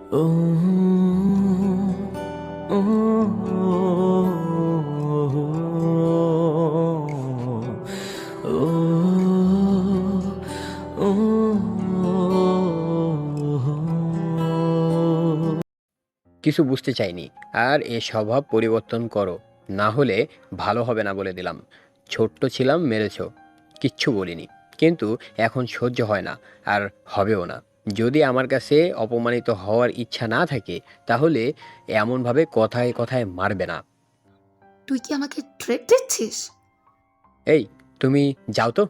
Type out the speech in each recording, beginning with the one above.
ও ও ও কিছু বুঝতে চাইনি। আর এ স্বভাব পরিবর্তন করো, না হলে ভালো হবে না বলে দিলাম। ছোট্ট ছিলাম, মেরেছ, কিচ্ছু বলিনি, কিন্তু এখন সহ্য হয় না, আর হবেও না। যদি আমার কাছে অপমানিত হওয়ার ইচ্ছা না থাকে, তাহলে এমনভাবে কথায় কথায় মারবে না। তুই কি আমাকে ট্রেট দিচ্ছিস? এই, তুমি যাও তো।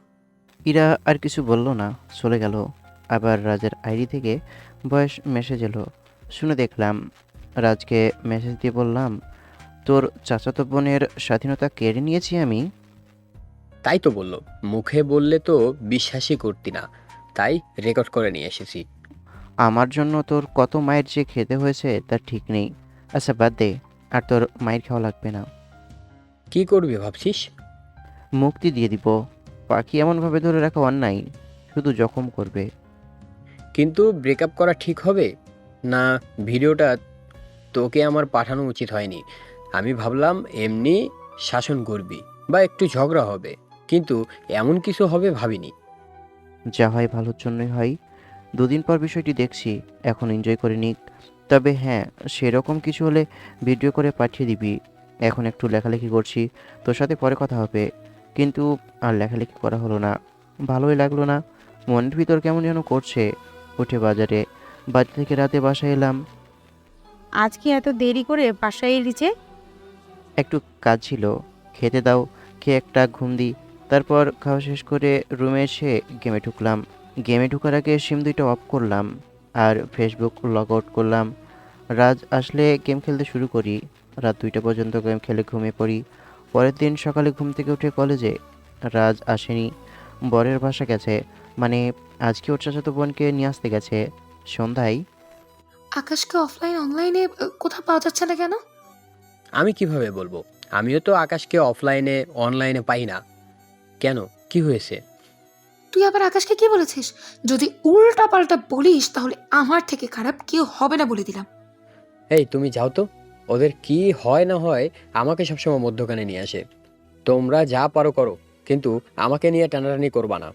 ইরা আর কিছু বলল না, চলে গেল। আবার রাজের আইডি থেকে ভয়েস মেসেজ এলো। শুনে দেখলাম। রাজকে মেসেজ দিয়ে বললাম, তোর চাচাতো বোনের স্বাধীনতা কেড়ে নিয়েছি আমি। তাই তো বললো, মুখে বললে তো বিশ্বাসই করতি না, তাই রেকর্ড করে নিয়ে এসেছি। আমার জন্য তোর কত মায়ের যে খেতে হয়েছে তার ঠিক নেই। আচ্ছা বাদ দে, আর তোর মায়ের খাওয়া লাগবে না। কি করবি ভাবছিস? মুক্তি দিয়ে দিব। পাখি এমনভাবে ধরে রাখা অন্যায়, শুধু জখম করবে। কিন্তু ব্রেকআপ করা ঠিক হবে না? ভিডিওটা তোকে আমার পাঠানো উচিত হয়নি। আমি ভাবলাম এমনি শাসন করবি বা একটু ঝগড়া হবে, কিন্তু এমন কিছু হবে ভাবিনি। যা হয় ভালোর জন্যই হয়। দুদিন পর বিষয়টি দেখছি, এখন এনজয় করে নিক। তবে হ্যাঁ, সেরকম কিছু হলে ভিডিও করে পাঠিয়ে দিবি। এখন একটু লেখালেখি করছি, তোর সাথে পরে কথা হবে। কিন্তু আর লেখালেখি করা হলো না, ভালোই লাগলো না। মনের ভিতর কেমন যেন করছে। উঠে বাজার থেকে রাতে বাসায় এলাম। আজকে এত দেরি করে বাসায় এলি যে? একটু কাজ ছিল, খেতে দাও। খেয়ে একটা ঘুম দিই। তারপর খাওয়া শেষ করে রুমে এসে গেমে ঢুকলাম। গেমে ঢোকার আগে সিম দুইটা অফ করলাম, আর ফেসবুক লগ আউট করলাম। রাজ আসলে গেম খেলতে শুরু করি। রাত 2টা পর্যন্ত গেম খেলে ঘুমিয়ে পড়ি। পরের দিন সকালে ঘুম থেকে উঠে কলেজে। রাজ আসেনি, বরের বাসা গেছে। মানে আজকে ওর চাচাতো বোনকে নিয়ে আসতে গেছে সন্ধ্যায়। আকাশকে অফলাইন অনলাইনে কোথাও পাওয়া যাচ্ছে না কেন? আমি কিভাবে বলবো? আমিও তো আকাশকে অফলাইনে অনলাইনে পাই না। কেন, কি হয়েছে? তুই আবার আকাশকে কি বলেছিস? যদি উল্টা পাল্টা বলিস তাহলে আমার থেকে খারাপ কেউ হবে না বলে দিলাম। এই, তুমি যাও তো। ওদের কি হয় না হয় আমাকে সবসময় মধ্যখানে নিয়ে আসে। তোমরা যা পারো করো, কিন্তু আমাকে নিয়ে টানাটানি করবা না।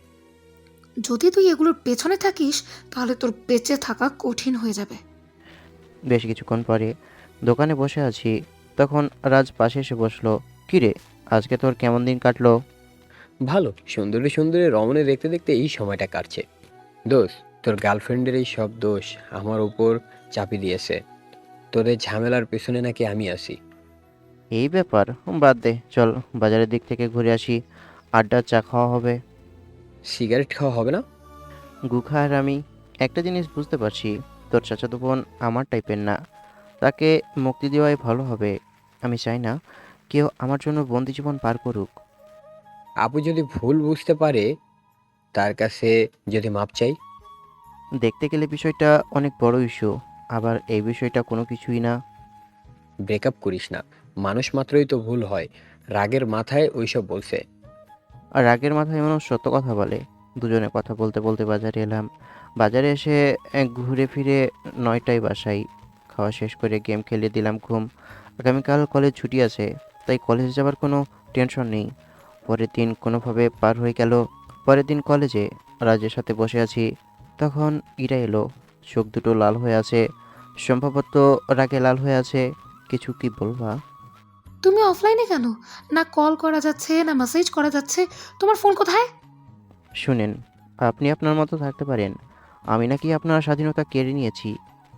যদি তুই এগুলোর পেছনে থাকিস তাহলে তোর বেঁচে থাকা কঠিন হয়ে যাবে। বেশ কিছুক্ষণ পরে দোকানে বসে আছি, তখন রাজ পাশে এসে বসলো। কিরে, আজকে তোর কেমন দিন কাটলো? ভালো, সুন্দরী সুন্দরী রমণী দেখতে দেখতে এই সময়টা কাটছে। দোষ, তোর গার্লফ্রেন্ডের এই সব দোষ আমার উপর চাপিয়ে দিয়েছে। তোদের ঝামেলার পেছনে নাকি আমি আছি। এই ব্যাপার, বাদ দে, চল বাজারের দিক থেকে ঘুরে আসি। আড্ডা, চা খাওয়া হবে। সিগারেট খাওয়া হবে না? গুখা আর আমি একটা জিনিস বুঝতে পারছি, তোর চাচাতো বোন আমার টাইপের না। তাকে মুক্তি দেওয়াই ভালো হবে। আমি চাই না কেউ আমার জন্য বন্দি জীবন পার করুক। আপু যদি ভুল বুঝতে পারে, তার কাছে যদি মাপ চাই? দেখতে গেলে বিষয়টা অনেক বড় ইস্যু, আবার এই বিষয়টা কোনো কিছুই না। ব্রেকআপ করিস না, মানুষ মাত্রই তো ভুল হয়। রাগের মাথায় ওইসব বলছে। আর রাগের মাথায় মানুষ সত্য কথা বলে। দুজনে কথা বলতে বলতে বাজারে এলাম। বাজারে এসে ঘুরে ফিরে 9টায় বাসায়। খাওয়া শেষ করে গেম খেলে দিলাম ঘুম। আগামীকাল কলেজ ছুটি আছে, তাই কলেজে যাবার কোনো টেনশন নেই। পরের দিন কোনোভাবে পার হয়ে গেল। পরের দিন কলেজে রাজের সাথে বসে আছি, তখন ইরা এলো। চোখ দুটো লাল হয়ে আছে, সম্ভবত রাগে লাল হয়ে আছে। কিছু কি বলবা? তুমি অফলাইনে কেন? না কল করা যাচ্ছে না মেসেজ করা যাচ্ছে। তোমার ফোন কোথায়? শুনেন, আপনি আপনার মতো থাকতে পারেন, আমি নাকি আপনার স্বাধীনতা কেড়ে নিয়েছি।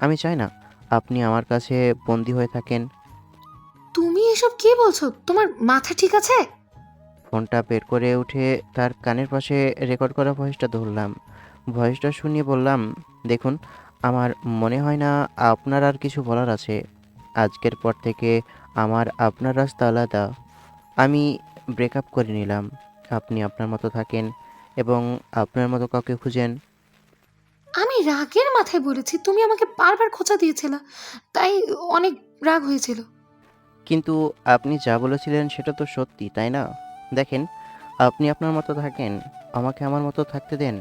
আমি চাই না আপনি আমার কাছে বন্দি হয়ে থাকেন। তুমি এসব কি বলছো? তোমার মাথা ঠিক আছে? ফোনটা বের করে উঠে তার কানের পাশে রেকর্ড করা ভয়েসটা ধরলাম। ভয়েসটা শুনিয়ে বললাম, দেখুন, আমার মনে হয় না আপনার আর কিছু বলার আছে। আজকের পর থেকে আমার আপনার রাস্তা আলাদা। আমি ব্রেকআপ করে নিলাম। আপনি আপনার মতো থাকেন এবং আপনার মতো কাউকে খুঁজেন। আমি রাগের মাথায় বলেছি, তুমি আমাকে বারবার খোঁচা দিয়েছিল, তাই অনেক রাগ হয়েছিল। কিন্তু আপনি যা বলেছিলেন সেটা তো সত্যি, তাই না? দেখেন, আপনি আপনার মতো থাকেন, আমাকে আমার মতো থাকতে দেন।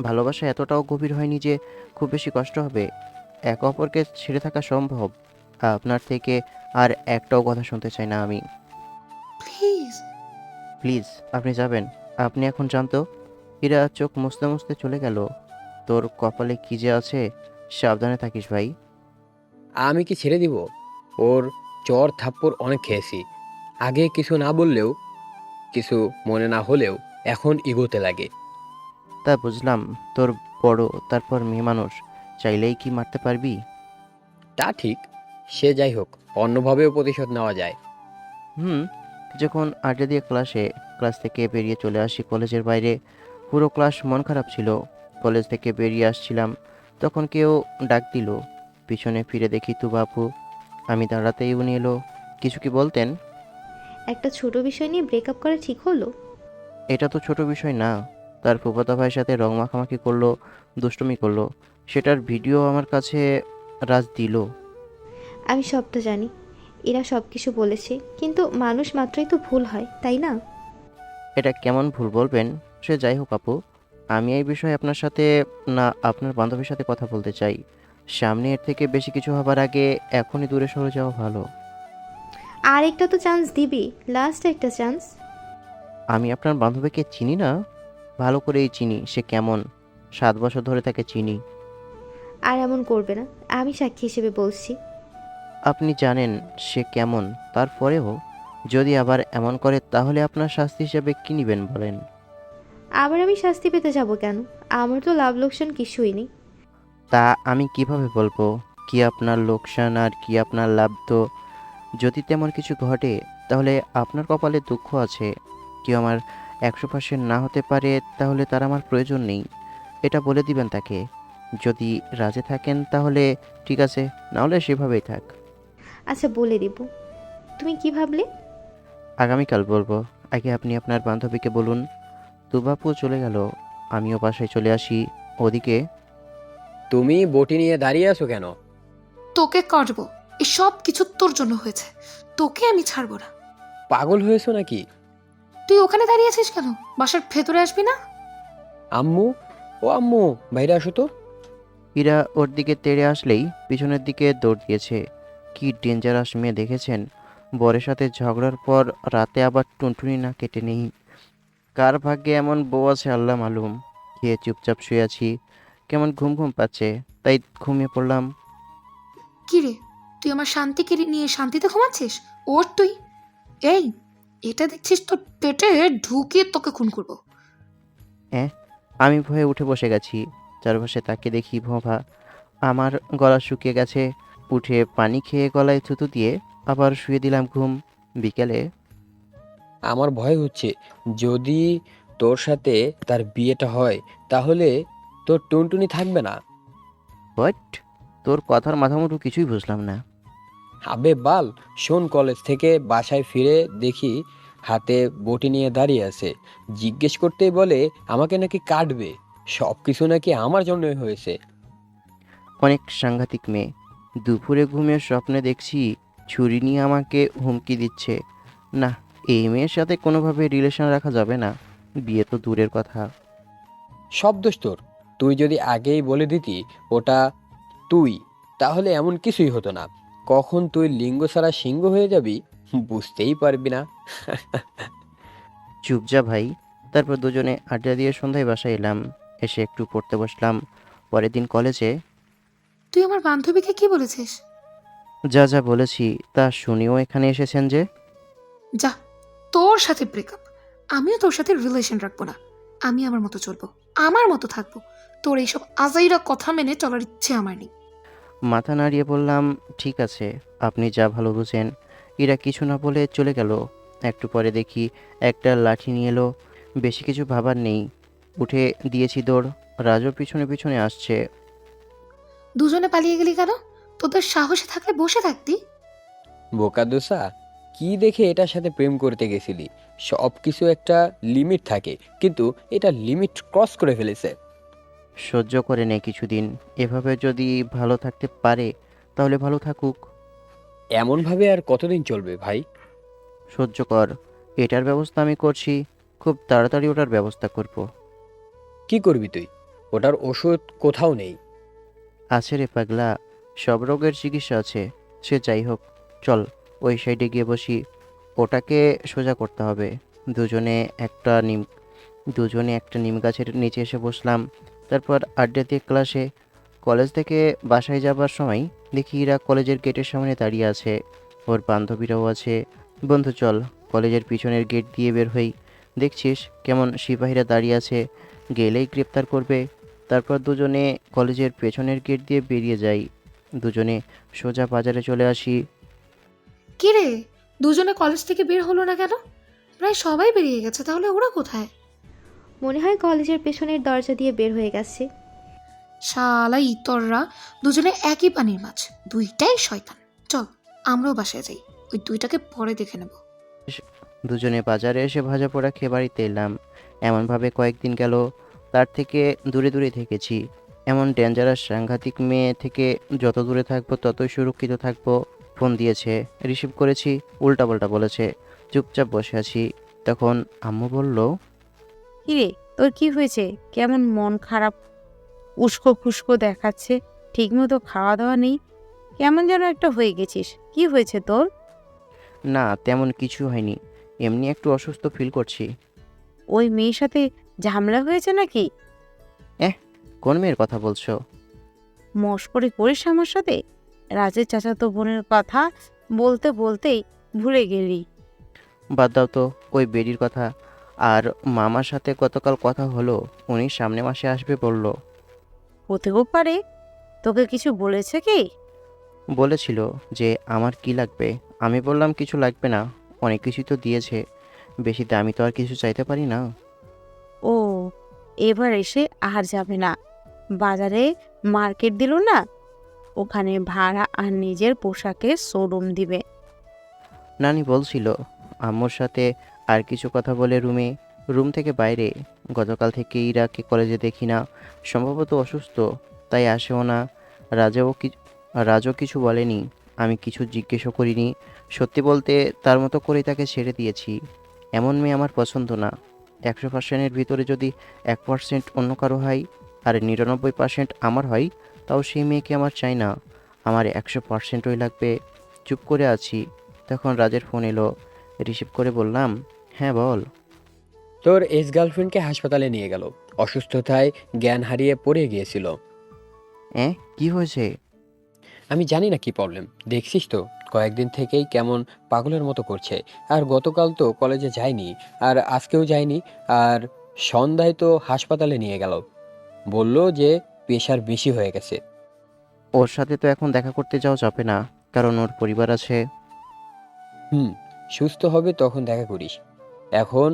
ভালোবাসা এতটাও গভীর হয়নি যে খুব বেশি কষ্ট হবে। একে অপরকে ছেড়ে থাকা সম্ভব? আপনার থেকে আর একটাও কথা শুনতে চাই না আমি। প্লিজ। প্লিজ, আপনি যাবেন? আপনি এখন যান তো। ইরা চোখ মুছতে মুছতে চলে গেল। তোর কপালে কি যে আছে, সাবধানে থাকিস ভাই। আমি কি ছেড়ে দিব? ওর চর থাপ্পড় অনেক খেয়েছি। আগে কিছু না বললেও, কিছু মনে না হলেও এখন ইগোতে লাগে। তা বুঝলাম, তোর বড়, তারপর মেয়ে মানুষ, চাইলেই কি মারতে পারবি? তা ঠিক। সে যাই হোক, অন্যভাবেও প্রতিশোধ নেওয়া যায়। হুম। যখন আড্ডা দিয়ে ক্লাস থেকে বেরিয়ে চলে আসি কলেজের বাইরে। পুরো ক্লাস মন খারাপ ছিল। কলেজ থেকে বেরিয়ে আসছিলাম, তখন কেউ ডাক দিল। পিছনে ফিরে দেখি তু বাপু। আমি দাঁড়াতেই উনি এলো। কিছু কি বলতেন? একটা ছোট বিষয় নিয়ে ব্রেকআপ করা ঠিক হলো? এটা তো ছোট বিষয় না। তার ফুফাতো ভাইয়ের সাথে রং মাখামাখি করলো, দুষ্টুমি করলো, সেটার ভিডিও আমার কাছে রাজ দিল। আমি সবটা জানি, এরা সব কিছু বলেছে, কিন্তু মানুষ মাত্রই তো ভুল হয়, তাই না? এটা কেমন ভুল বলবেন? সে যাই হোক আপু, আমি এই বিষয়ে আপনার সাথে, না আপনার বান্ধবীর সাথে কথা বলতে চাই। সামনে এর থেকে বেশি কিছু হবার আগে এখনই দূরে সরে যাওয়া ভালো। আর একটা তো চান্স দিবি, লাস্ট একটা চান্স। আমি আপনার বান্ধবীকে চিনি না? ভালো করেই চিনি সে কেমন। 7 বছর ধরে তাকে চিনি। আর এমন করবে না, আমি সাক্ষী হিসেবে বলছি। আপনি জানেন সে কেমন, তারপরেও যদি আবার এমন করে তাহলে আপনার শাস্তি হিসেবে কী নেবেন বলেন? আবার আমি শাস্তি পেতে যাব কেন? আমার তো লাভ লোকসান কিছুই নেই। তা আমি কিভাবে বলবো কি আপনার লোকসান আর কি আপনার লাভ? তো যদি তেমন কিছু ঘটে তাহলে আপনার কপালে দুঃখ আছে। কেউ আমার 100% না হতে পারে, তাহলে তার আমার প্রয়োজন নেই, এটা বলে দিবেন তাকে। যদি রাজি থাকেন তাহলে ঠিক আছে, নাহলে সেভাবেই থাক। আচ্ছা, বলে দিব। তুমি কি ভাবলে? আগামীকাল বলবো। আগে আপনি আপনার বান্ধবীকে বলুন। দুবাপু চলে গেল, আমিও বাসায় চলে আসি। ওদিকে তুমি বটি নিয়ে দাঁড়িয়ে আছো কেন? তোকে কাটবো। এই সব কিছু তোর জন্য হয়েছে। তোকে আমি ছাড়বো না। পাগল হয়েছো নাকি? তুই ওখানে দাঁড়িয়ে আছিস কেন? বাসার ভেতরে আসবি না? আম্মু, ও আম্মু, বাইরে আসো তো। ইরা ওর দিকে তেড়ে আসলেই পিছনের দিকে দৌড় দিয়েছে। কি ডেঞ্জারাস মেয়ে দেখেছেন? বরের সাথে ঝগড়ার পর রাতে আবার টুনটুনি না কেটে নেই। কার ভাগ্যে এমন বউ আছে আল্লাহ মালুম। খেয়ে চুপচাপ শুয়ে আছি, কেমন ঘুম ঘুম পাচ্ছে, তাই ঘুমিয়ে পড়লাম। কি রে, তুই আমার শান্তি কেড়ে নিয়ে শান্তিতে ঘুমাচ্ছিস? ওর তুই। এই, এটা দেখছিস তোর পেটে ঢুকিয়ে তোকে খুন করবো। হ্যাঁ, আমি ভয়ে উঠে বসে গেছি। চারপাশে তাকে দেখি ভোঁভা। আমার গলা শুকিয়ে গেছে। উঠে পানি খেয়ে গলায় থুতু দিয়ে আবার শুয়ে দিলাম ঘুম। বিকেলে আমার ভয় হচ্ছে, যদি তোর সাথে তার বিয়েটা হয় তাহলে তোর টুনটুনি থাকবে না। হোয়াট? তোর কথার মাথামুঠু কিছুই বুঝলাম না। আবে বাল, শোন, কলেজ থেকে বাসায় ফিরে দেখি হাতে বটি নিয়ে দাঁড়িয়ে আছে। জিজ্ঞেস করতেই বলে আমাকে নাকি কাটবে। সব কিছু নাকি আমার জন্যই হয়েছে। অনেক সাংঘাতিক মেয়ে। দুপুরে ঘুমিয়ে স্বপ্নে দেখছি ছুরি নিয়ে আমাকে হুমকি দিচ্ছে। না, এই মেয়ের সাথে কোনোভাবে রিলেশন রাখা যাবে না। বিয়ে তো দূরের কথা। সব দোষ তোর। তুই যদি আগেই বলে দিতি ওটা তুই, তাহলে এমন কিছুই হতো না। কখন তুই লিঙ্গ ছাড়া সিংহ হয়ে যাবি বুঝতেই পারবি না। চুপ যা ভাই। তারপর দুজনে আড্ডা দিয়ে সন্ধ্যায় বাসায় এলাম। এসে একটু পড়তে বসলাম। পরের দিন কলেজে তুই আমার বান্ধবীকে কি বলেছিস? যা যা বলেছি তা শুনেও এখানে এসেছেন যে? যা, তোর সাথে ব্রেকআপ। আমিও তোর সাথে রিলেশন রাখবো না। আমি আমার মতো চলবো, আমার মতো থাকবো। তোর এইসব আজাইরা কথা মেনে চলার ইচ্ছে আমার নেই। মাথা নাড়িয়ে বললাম, ঠিক আছে, আপনি যা ভালো বুঝেন। এরা কিছু না বলে চলে গেল। একটু পরে দেখি একটা লাঠি নিয়ে এলো। বেশি কিছু ভাবার নেই, উঠে দিয়েছি দৌড়। রাজও পিছনে পিছনে আসছে। দুজনে পালিয়ে গেলি কেন? তোদের সাহসে থাকলে বসে থাকতি। বোকা দোসা, কি দেখে এটার সাথে প্রেম করতে গেছিলি? সব কিছু একটা লিমিট থাকে, কিন্তু এটা লিমিট ক্রস করে ফেলেছে। সহ্য করে নে কিছুদিন। এভাবে যদি ভালো থাকতে পারে তাহলে ভালো থাকুক। এমনভাবে আর কতদিন চলবে ভাই? সহ্য কর, এটার ব্যবস্থা আমি করছি। খুব তাড়াতাড়ি ওটার ব্যবস্থা করব। কি করবি তুই? ওটার ওষুধ কোথাও নেই। আছে রে পাগলা, সব রোগের চিকিৎসা আছে। সে যাই হোক, চল ওই সাইডে গিয়ে বসি। ওটাকে সোজা করতে হবে। দুজনে একটা নিম দুজনে একটা নিম গাছের নিচে এসে বসলাম। তারপর আড্ডা দিয়ে ক্লাসে। কলেজ থেকে বাসায় যাবার সময় দেখি ইরা কলেজের গেটের সামনে দাঁড়িয়ে আছে। ওর বান্ধবীরাও আছে। বন্ধু চল কলেজের পিছনের গেট দিয়ে বের হই। দেখছিস কেমন সিপাহীরা দাঁড়িয়ে আছে, গেলেই গ্রেপ্তার করবে। তারপর দুজনে কলেজের পেছনের গেট দিয়ে বেরিয়ে যাই। দুজনে সোজা বাজারে চলে আসি। কি রে, দুজনে কলেজ থেকে বের হলো না কেন? প্রায় সবাই বেরিয়ে গেছে, তাহলে ওরা কোথায়? মনে হয় কলেজের পেছনের দরজা দিয়ে বের হয়ে গেছে। শালা ইতররা দুজনে একই পানির মাছ, দুইটাই শয়তান। চল আমরাও বাসায় যাই, ওই দুইটাকে পরে দেখে নেব। দুজনে বাজারে এসে ভাজা পোড়া খেয়ে বাড়িতে এলাম। এমনভাবে কয়েকদিন গেল। তার থেকে দূরে দূরে থেকেছি। এমন ডেঞ্জারাস সাংঘাতিক মেয়ে থেকে যত দূরে থাকবো ততই সুরক্ষিত থাকবো। ফোন দিয়েছে, রিসিভ করেছি, উল্টাপাল্টা বলেছে। চুপচাপ বসে আছি। তখন আম্মু বলল, কিরে, তোর কি হয়েছে? কেমন মন খারাপ, উস্কো খুস্কো দেখাচ্ছে? ঠিকমতো খাওয়া দাওয়া নেই, কেমন যেন একটা হয়ে গেছিস। কি হয়েছে তোর? না তেমন কিছু হয়নি, এমনি একটু অসুস্থ ফিল করছি। ওই মেয়ের সাথে ঝামেলা হয়েছে নাকি? কোন মেয়ের কথা বলছো? মস্করি করিস আমার সাথে? রাজের চাচাতো বোনের কথা বলতে বলতেই ভুলে গেলি। বাদ দাও তো ওই বেডির কথা। আর মামার সাথে গতকাল কথা হলো, উনি সামনে মাসে আসবে বলল। হতেও পারে। তোকে কিছু বলেছে কি? বলেছিল যে আমার কি লাগবে। আমি বললাম কিছু লাগবে না, অনেক কিছুই তো দিয়েছে, বেশি দামি তো আর কিছু চাইতে পারি না। ও, এবার এসে আর যাবে না। বাজারে মার্কেট দিল না, ওখানে ভাড়া আর নিজের পোশাকের শোরুম দিবে। নানি বলছিল আম্মুর সাথে আর কিছু কথা বলে রুম থেকে বাইরে। গতকাল থেকে ইরাকে কলেজে দেখি না, সম্ভবত অসুস্থ, তাই আসেও না। রাজও কিছু বলেনি, আমি কিছু জিজ্ঞেসও করিনি। সত্যি বলতে তার মতো করেই তাকে ছেড়ে দিয়েছি। এমন মেয়ে আমার পছন্দ না। 100%-এর ভিতরে যদি 1% অন্য কারো হয় আর 99% আমার হয়, তাও সেই মেয়েকে আমার চাই না। আমার 100%ই লাগবে। চুপ করে আছি। তখন রাজের ফোন এলো। রিসিভ করে বললাম, হ্যাঁ বল। তোর এক্স গার্লফ্রেন্ডকে হাসপাতালে নিয়ে গেল, অসুস্থতায় জ্ঞান হারিয়ে পড়ে গিয়েছিল। কি হয়েছে? আমি জানি না কি প্রবলেম, দেখছিস তো কয়েকদিন থেকেই কেমন পাগলের মতো করছে। আর গতকাল তো কলেজে যায়নি, আর আজকেও যায়নি। আর সন্ধ্যায় তো হাসপাতালে নিয়ে গেল, বলল যে প্রেশার বেশি হয়ে গেছে। ওর সাথে তো এখন দেখা করতে যাওয়া যাবে না, কারণ ওর পরিবার আছে। হুম, সুস্থ হবে তখন দেখা করিস। এখন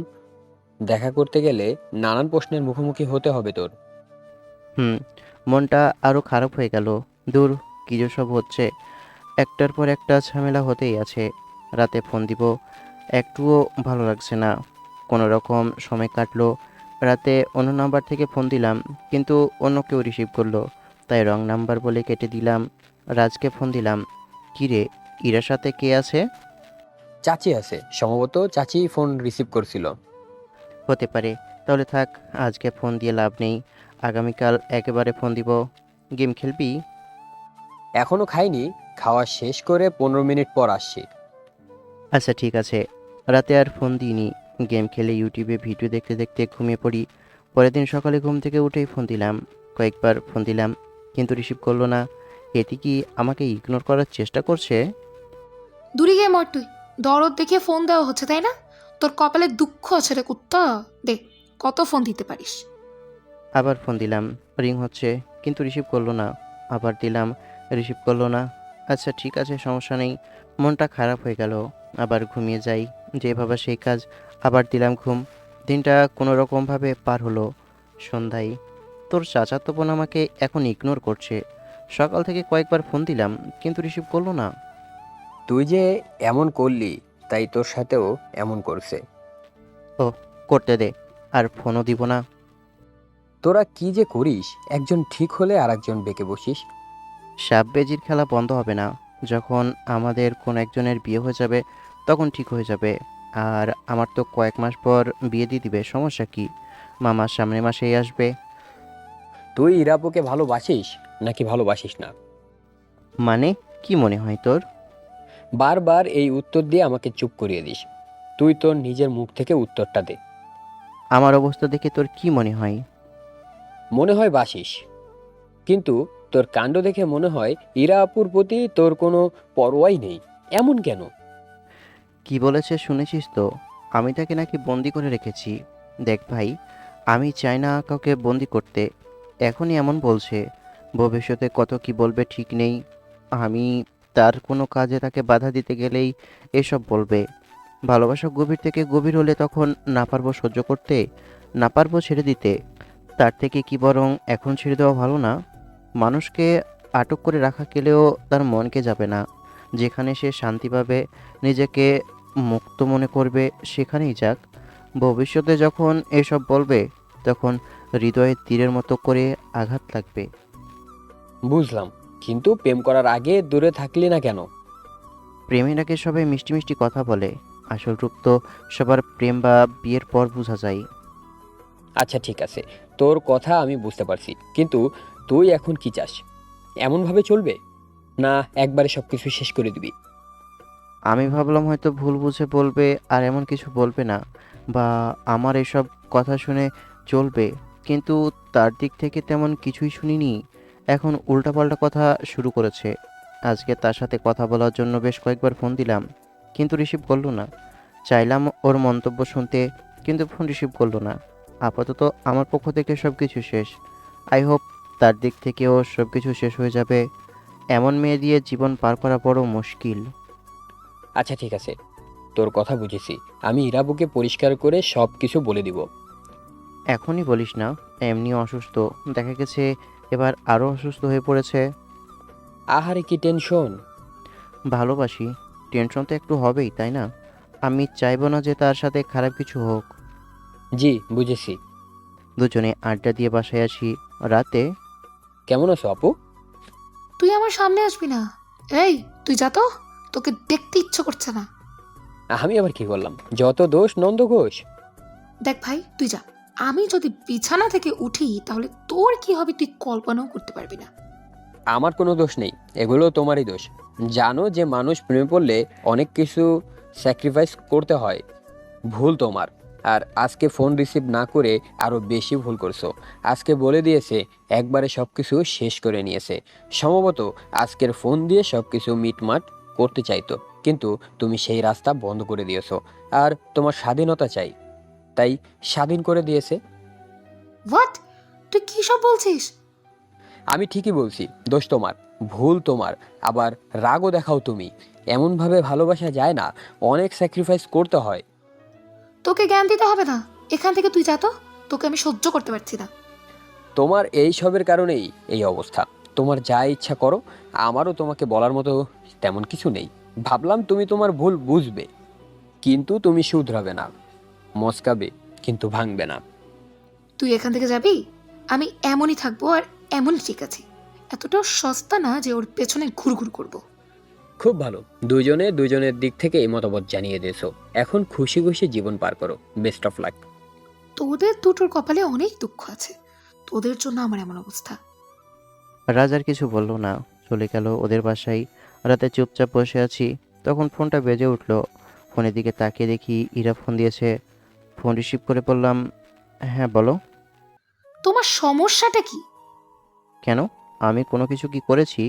দেখা করতে গেলে নানান প্রশ্নের মুখোমুখি হতে হবে তোর। হুম। মনটা আরও খারাপ হয়ে গেল। দূর, কী যে সব হচ্ছে। একটার পর একটা ঝামেলা হতেই আছে। রাতে ফোন দিব, একটুও ভালো লাগছে না। কোনো রকম সময় কাটলো। রাতে অন্য নাম্বার থেকে ফোন দিলাম, কিন্তু অন্য কেউ রিসিভ করলো, তাই রং নাম্বার বলে কেটে দিলাম। রাজকে ফোন দিলাম, কী রে, ইরার সাথে কে আছে? চাচি আছে, সম্ভবত চাচি ফোন রিসিভ করছিল। হতে পারে, তাহলে থাক, আজকে ফোন দিয়ে লাভ নেই। আগামীকাল একেবারে ফোন দিব। গেম খেলবি? এখনো খাইনি, খাওয়া শেষ করে 15 মিনিট পর আসছি। আচ্ছা ঠিক আছে। রাতে আর ফোন দিইনি। গেম খেলে ইউটিউবে ভিডিও দেখতে দেখতে ঘুমিয়ে পড়ি। পরের দিন সকালে ঘুম থেকে উঠেই ফোন দিলাম। কয়েকবার ফোন দিলাম, কিন্তু রিসিভ করলো না। এতে কি আমাকে ইগনোর করার চেষ্টা করছে? দূরে গিয়ে মর তুই, দরদ দেখিয়ে ফোন দেওয়া হচ্ছে তাই না? তোর কপালে দুঃখ আছে রে কুত্তা। দে, কত ফোন দিতে পারিস? আবার ফোন দিলাম, রিং হচ্ছে, কিন্তু রিসিভ করলো না। আবার দিলাম, রিসিভ করলো না। আচ্ছা ঠিক আছে, সমস্যা নেই। মনটা খারাপ হয়ে গেল। আবার ঘুমিয়ে যাই, যেভাবে সেই কাজ। আবার দিলাম ঘুম। দিনটা কোনো রকমভাবে পার হলো। সন্ধ্যায় তোর চাচাতো বোন আমাকে এখন ইগনোর করছে। সকাল থেকে কয়েকবার ফোন দিলাম, কিন্তু রিসিভ করলো না। তুই যে এমন করলি, তাই তোর সাথেও এমন করছে। ও, করতে দে, আর ফোনও দিব না। তোরা কি যে করিস, একজন ঠিক হলে আর একজন বেঁকে বসিস। সাপ বেজির খেলা বন্ধ হবে না। যখন আমাদের কোন একজনের বিয়ে হয়ে যাবে, তখন ঠিক হয়ে যাবে। আর আমার তো কয়েক মাস পর বিয়ে দিয়ে দিবে, সমস্যা কি? মামার সামনের মাসেই আসবে। তুই ইরাপুকে ভালোবাসিস নাকি ভালোবাসিস না? মানে কি মনে হয় তোর? বারবার এই উত্তর দিয়ে আমাকে চুপ করিয়ে দিস। তুই তোর নিজের মুখ থেকে উত্তরটা দে। আমার অবস্থা দেখে তোর কি মনে হয়? মনে হয় বাসিস, কিন্তু তোর কাণ্ড দেখে মনে হয় ইরা আপুর প্রতি তোর কোনো পরোয়াই নেই। এমন কেন? কি বলেছে শুনেছিস তো? আমি তাকে নাকি বন্দি করে রেখেছি। দেখ ভাই, আমি চাই না কাউকে বন্দি করতে। এখনই এমন বলছে, ভবিষ্যতে কত কি বলবে ঠিক নেই। আমি তার কোনো কাজে তাকে বাধা দিতে গেলেই এসব বলবে। ভালোবাসা গভীর থেকে গভীর হলে তখন না পারবো সহ্য করতে, না পারবো ছেড়ে দিতে। তার থেকে কি বরং এখন ছেড়ে দেওয়া ভালো না? মানুষকে আটক করে রাখা গেলেও তার মনকে যাবে না। যেখানে সে শান্তি পাবে, নিজেকে মুক্ত মনে করবে, সেখানেই যাক। ভবিষ্যতে যখন এসব বলবে তখন হৃদয়ে তীরের মতো করে আঘাত লাগবে। বুঝলাম, কিন্তু প্রেম করার আগে দূরে থাকলি না কেন? প্রেমের আগে সবাই মিষ্টি মিষ্টি কথা বলে, আসল রূপ তো সবার প্রেম বা বিয়ের পর বোঝা যায়। আচ্ছা ঠিক আছে, তোর কথা আমি বুঝতে পারছি, কিন্তু তুই এখন কি চাস? এমনভাবে চলবে, না একবারে সবকিছু শেষ করে দিবি? আমি ভাবলাম হয়তো ভুল বুঝে বলবে আর এমন কিছু বলবে না, বা আমার এসব কথা শুনে চলবে। কিন্তু তার দিক থেকে তেমন কিছুই শুনিনি। এখন উল্টাপাল্টা কথা শুরু করেছে। আজকে তার সাথে কথা বলার জন্য বেশ কয়েকবার ফোন দিলাম, কিন্তু রিসিভ করলো না। চাইলাম ওর মন্তব্য শুনতে, কিন্তু ফোন রিসিভ করলো না। আপাতত আমার পক্ষ থেকে সব কিছু শেষ। আই হোপ তার দিক থেকেও সব কিছু শেষ হয়ে যাবে। এমন মেয়ে দিয়ে জীবন পার করা বড় মুশকিল। আচ্ছা ঠিক আছে, তোর কথা বুঝেছি। আমি ইরাবুকে পরিষ্কার করে সব কিছু বলে দিব। এখনই বলিস না, এমনি অসুস্থ। দেখা গেছে এবার আরও অসুস্থ হয়ে পড়েছে। আহারে কি টেনশন! ভালোবাসি, টেনশন তো একটু হবেই, তাই না? আমি চাইবো না যে তার সাথে খারাপ কিছু হোক। জি বুঝেছি। দুজনে আড্ডা দিয়ে বাসায় আসি রাতে। কেমন আছো আপু? তুই আমার সামনে আসবি না। এই, তুই যা তো, তোকে দেখতে ইচ্ছে করছে না। আমি আবার কি করলাম? যত দোষ নন্দ ঘোষ। দেখ ভাই, তুই যা। আমি যদি বিছানা থেকে উঠি তাহলে তোর কি হবে তুই কল্পনাও করতে পারবি না। আমার কোনো দোষ নেই, এগুলো তোমারই দোষ। জানো যে মানুষ প্রেমে পড়লে অনেক কিছু স্যাক্রিফাইস করতে হয়। ভুল তোমার। আর আজকে ফোন রিসিভ না করে আরও বেশি ভুল করছো। আজকে বলে দিয়েছে, একবারে সব কিছু শেষ করে নিয়েছে। সম্ভবত আজকের ফোন দিয়ে সব কিছু মিটমাট করতে চাইতো, কিন্তু তুমি সেই রাস্তা বন্ধ করে দিয়েছো। আর তোমার স্বাধীনতা চাই, তাই স্বাধীন করে দিয়েছে। হোয়াট? তুই কি সব বলছিস? আমি ঠিকই বলছি, দোষ তোমার, ভুল তোমার। আবার রাগও দেখাও তুমি। এমনভাবে ভালোবাসা যায় না, অনেক স্যাক্রিফাইস করতে হয়। তোকে জ্ঞান দিতে হবে না। এখান থেকে তুই যা তো, তোকে আমি সহ্য করতে পারছি না। তোমার এই সবের কারণেই এই অবস্থা। তোমার যা ইচ্ছা করো, আমারও তোমাকে বলার মতো তেমন কিছু নেই। ভাবলাম তুমি তোমার ভুল বুঝবে, কিন্তু তুমি শুধরাবে না। মস্কাবে, কিন্তু ভাঙবে না। তুই এখান থেকে যাবি? আমি এমনই থাকবো আর এমনই ঠিক আছি। এতটাও সস্তা না যে ওর পেছনে ঘুরঘুর করব। খুব ভালো, দুজনে দুজনের দিক থেকে এই মতামত জানিয়ে দিয়েছো। এখন খুশি খুশি জীবন পার করো। Best of luck. তোদের দুটোর কপালে অনেক দুঃখ আছে, তোদের জন্য আমার এমন অবস্থা। রাজার কিছু বলল না, চলে গেল ওদের বাসায়। রাতে চুপচাপ বসে আছি, তখন ফোনটা বেজে উঠল। ফোনের দিকে তাকিয়ে দেখি ইরা ফোন দিয়েছে। ফোন রিসিভ করে বললাম, হ্যাঁ বলো। তোমার সমস্যাটা কি? কেন? আমি কোনো কিছু কি করেছি?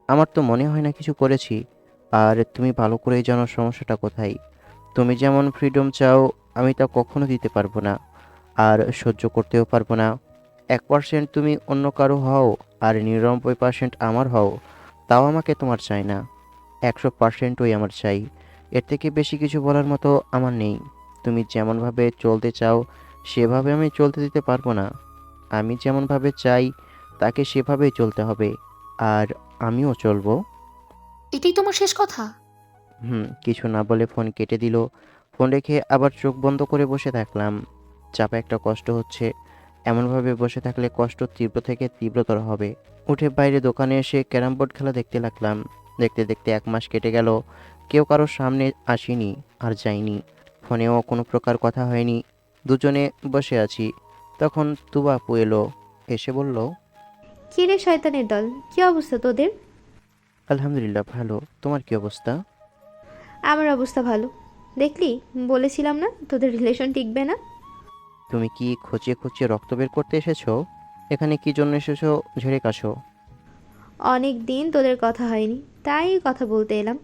আমার তো মনে হয় না কিছু করেছি। আর তুমি ভালো করেই জানো সমস্যাটা কোথায়। তুমি যেমন ফ্রিডম চাও, আমি তা কখনো দিতে পারবো না, আর সহ্য করতেও পারবো না। 1% তুমি অন্য কারো হও আর 99% আমার হও, তাও আমাকে তোমার চাই না। 100%ই আমার চাই। এর থেকে বেশি কিছু বলার মতো আমার নেই। তুমি যেমনভাবে চলতে চাও সেভাবে আমি চলতে দিতে পারবো না। আমি যেমনভাবে চাই তাকে সেভাবেই চলতে হবে, আর আমিও চলবো। এটাই তোমার শেষ কথা? কিছু না বলে ফোন কেটে দিল। ফোন রেখে আবার চোখ বন্ধ করে বসে থাকলাম। চাপা একটা কষ্ট হচ্ছে। এমনভাবে বসে থাকলে কষ্ট তীব্র থেকে তীব্রতর হবে। উঠে বাইরে দোকানে এসে ক্যারাম বোর্ড খেলা দেখতে লাগলাম। দেখতে দেখতে 1 মাস কেটে গেল। কেউ কারোর সামনে আসিনি আর যাইনি। ফোনেও কোনো প্রকার কথা হয়নি। দুজনে বসে আছি, তখন তুবা আপু এলো। এসে বলল, কি রে শয়তানের দল, কি অবস্থা তোদের? আলহামদুলিল্লাহ ভালো। তোমার কি অবস্থা? আমার অবস্থা ভালো। দেখলি, বলেছিলাম না তোদের রিলেশন টিকবে না। তুমি কি খচিয়ে খচিয়ে রক্ত বের করতে এসেছো? এখানে কি জন্য এসেছো ঝেড়ে কাশো? অনেক দিন তোদের কথা হয়নি, তাই কথা বলতে এলাম।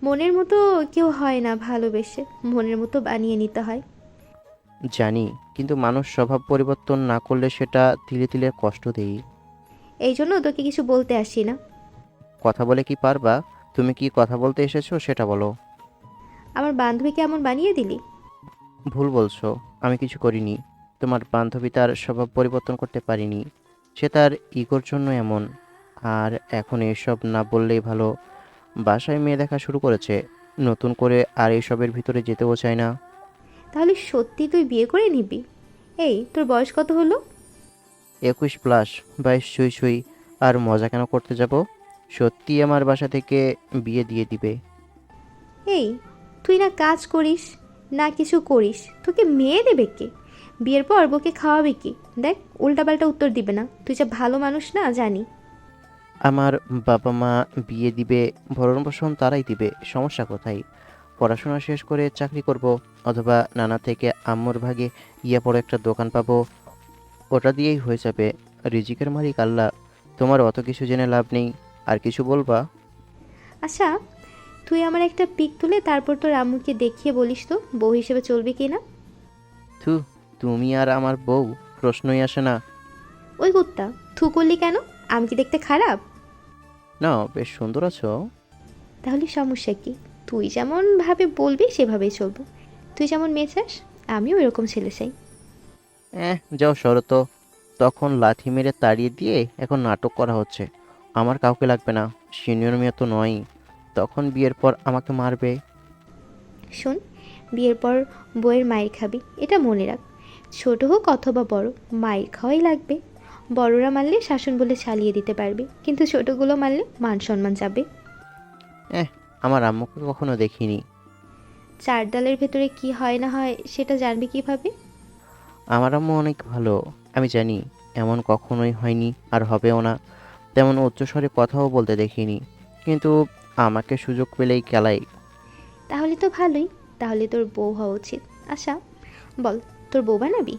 মনের মতো কেউ হয় না ভালোবেসে, মনের মতো বানিয়ে নিতে হয়। জানি, কিন্তু মানুষ স্বভাব পরিবর্তন না করলে সেটা ধীরে ধীরে কষ্ট দেই। এই জন্য তোকে কিছু বলতে আসি না। কথা বলে কি পারবা? তুমি কি কথা বলতে এসেছো সেটা বলো। আমার বান্ধবীকে এমন বানিয়ে দিলি। ভুল বলছো, আমি কিছু করিনি। তোমার বান্ধবী তার স্বভাব পরিবর্তন করতে পারিনি। সে তার ইগোর জন্য এমন। আর এখন এসব না বললেই ভালো। বাসায় মেয়ে দেখা শুরু করেছে নতুন করে, আর এসবের ভিতরে যেতেও চায় না। তাহলে সত্যি তুই বিয়ে করে নিবি? এই, তোর বয়স কত হলো? 21+, 22 ছুঁই ছুঁই। আর মজা কেন করতে যাব? সত্যি আমার বাসা থেকে বিয়ে দিয়ে দিবে। এই, তুই না কাজ করিস না কিছু করিস, তোকে মেয়ে দেবে কে? বিয়ের পর বউকে খাওয়াবে কি? দেখ, উল্টাপাল্টা উত্তর দিবে না, তুই যে ভালো মানুষ না জানি। আমার বাবা মা বিয়ে দিবে, ভরণ পোষণ তারাই দিবে, সমস্যা কোথায়? পড়াশোনা শেষ করে চাকরি করব, অথবা নানা থেকে আম্মুর ভাগে ইয়ে পড়ে একটা দোকান পাবো, ওটা দিয়েই হয়ে যাবে। রিজিকের মালিক আল্লাহ। তোমার অত কিছু জেনে লাভ নেই। আর কিছু বলবা? আচ্ছা, তুই আমার একটা পিক তুলে তারপর তোর আম্মুকে দেখিয়ে বলিস তো বউ হিসেবে চলবে কি না। থু, তুমি আর আমার বউ প্রশ্নই আসে না। ওই কুত্তা, থু করলি কেন? আমি কি দেখতে খারাপ? না, বেশ সুন্দর আছো। তাহলে সমস্যা কি? তুই যেমন ভাবে বলবি সেভাবেই চলবো। তুই যেমন মেয়ে চাস, আমিও এরকম ছেলে চাই। যাও সরো তো। তখন লাথি মেরে তাড়িয়ে দিয়ে এখন নাটক করা হচ্ছে। আমার কাউকে লাগবে না, সিনিয়র মেয়ে তো নয়ই। তখন বিয়ের পর আমাকে মারবে। শোন, বিয়ের পর বউয়ের মায়ের খাবি, এটা মনে রাখ। ছোট হোক অথবা বড়, মায়ের খাওয়াই লাগবে। বড়রা মারলে শাসন বলে চালিয়ে দিতে পারবে, কিন্তু ছোটগুলো মারলে মান সম্মান যাবে। এহ আমার আম্মুকে কখনো দেখিনি। চার ডালের ভেতরে কি হয় না হয় সেটা জানবি কিভাবে? আমার আম্মু অনেক ভালো, আমি জানি। এমন কখনোই হয়নি, আর হবেও না। তেমন উচ্চস্বরে কথাও বলতে দেখিনি, কিন্তু আমাকে সুযোগ পেলেই কেলাই। তাহলে তো ভালোই, তাহলে তোর বউ হওয়া উচিত। আচ্ছা বল, তোর বউ বানাবি?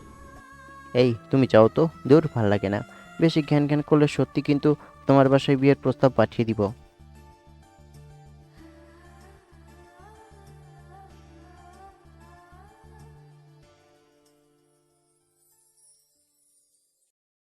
এই তুমি যাও তো, দূর ভাল লাগে না। বেশি ঘ্যান ঘ্যান করলে সত্যি কিন্তু তোমার বাসায় বিয়ের প্রস্তাব পাঠিয়ে দিব।